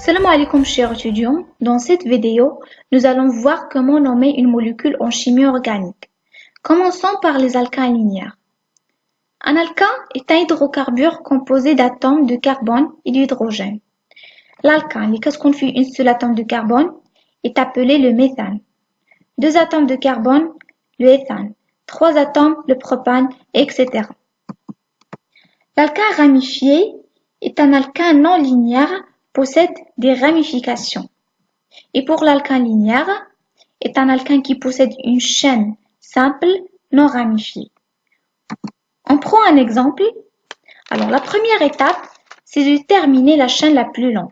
Salam alaikum chers étudiants, dans cette vidéo, nous allons voir comment nommer une molécule en chimie organique. Commençons par les alcanes linéaires. Un alkane est un hydrocarbure composé d'atomes de carbone et d'hydrogène. L'alkane, qu'est-ce qu'on fait une seule atome de carbone, est appelé le méthane. 2 atomes de carbone, le éthane. 3 atomes, le propane, etc. L'alkane ramifié est un alkane non linéaire possède des ramifications. Et pour l'alkane linéaire, est un alkane qui possède une chaîne simple non ramifiée. On prend un exemple. Alors la première étape, c'est de terminer la chaîne la plus longue,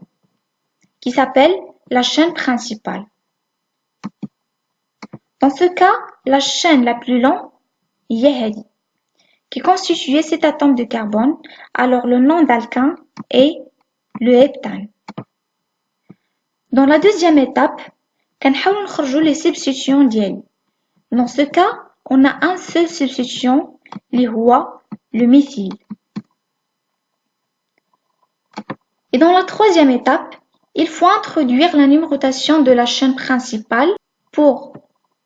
qui s'appelle la chaîne principale. Dans ce cas, la chaîne la plus longue, Yehedi, qui constituait cet atome de carbone, alors le nom d'alkane est le heptane. Dans la deuxième étape, كنحاولوا نخرجوا les substitutions ديالي. Dans ce cas, on a un seul substitution اللي هو le méthyle. Et dans la troisième étape, il faut introduire la numérotation de la chaîne principale pour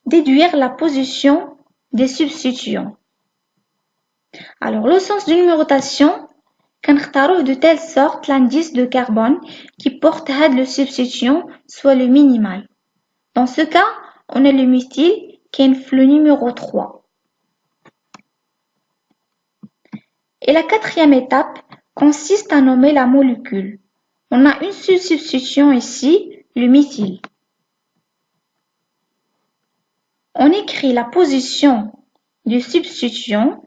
déduire la position des substituants. Alors, le sens de numérotation, كنختاروه de telle sorte l'indice de carbone qui porte le substituant soit le minimal. Dans ce cas, on a le méthyle qui est le numéro 3. Et la quatrième étape consiste à nommer la molécule. On a une seule substitution ici, le méthyle. On écrit la position du substituant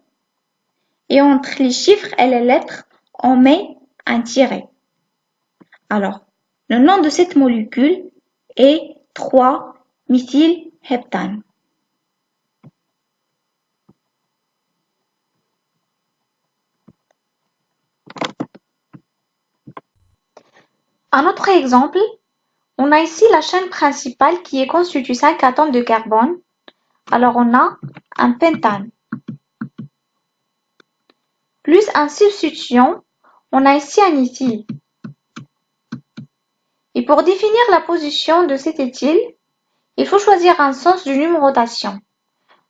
et entre les chiffres et les lettres, on met un tiret. Alors, le nom de cette molécule est 3-méthylheptane. Un autre exemple, on a ici la chaîne principale qui est constituée de 5 atomes de carbone. Alors on a un pentane. Plus un substituant, on a ici un éthyle. Et pour définir la position de cet éthyle, il faut choisir un sens de numérotation.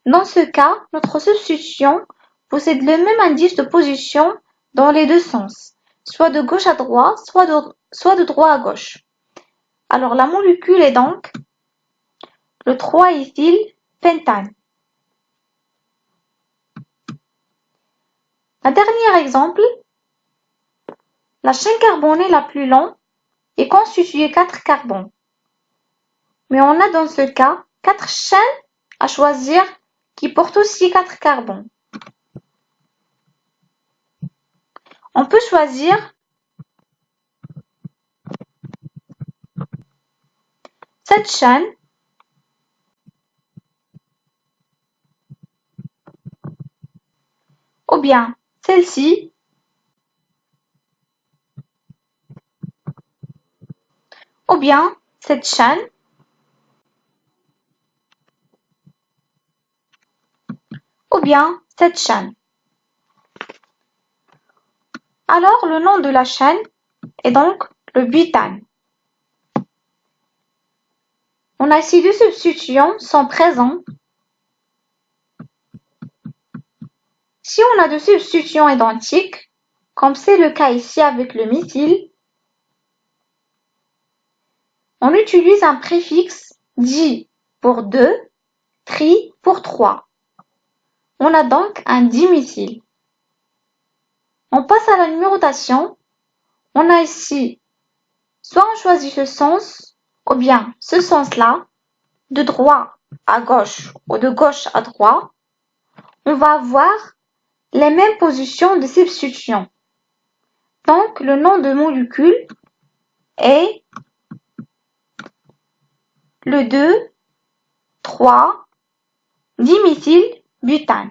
Dans ce cas, notre substituant possède le même indice de position dans les deux sens, soit de gauche à droite, soit de droite à gauche. Alors la molécule est donc le 3-éthylpentane. Un dernier exemple, la chaîne carbonée la plus longue est constituée de 4 carbones. Mais on a dans ce cas 4 chaînes à choisir qui portent aussi 4 carbones. On peut choisir cette chaîne ou bien celle-ci ou bien cette chaîne ou bien cette chaîne. Alors le nom de la chaîne est donc le butane. On a ici deux substituants sont présents. Si on a deux substituants identiques, comme c'est le cas ici avec le méthyle, on utilise un préfixe di pour 2, tri pour 3. On a donc un diméthyle. On passe à la numérotation. On a ici, soit on choisit ce sens, ou bien ce sens-là, de droite à gauche ou de gauche à droite. On va avoir les mêmes positions de substitution. Donc, le nom de molécule est le 2, 3, diméthylbutane.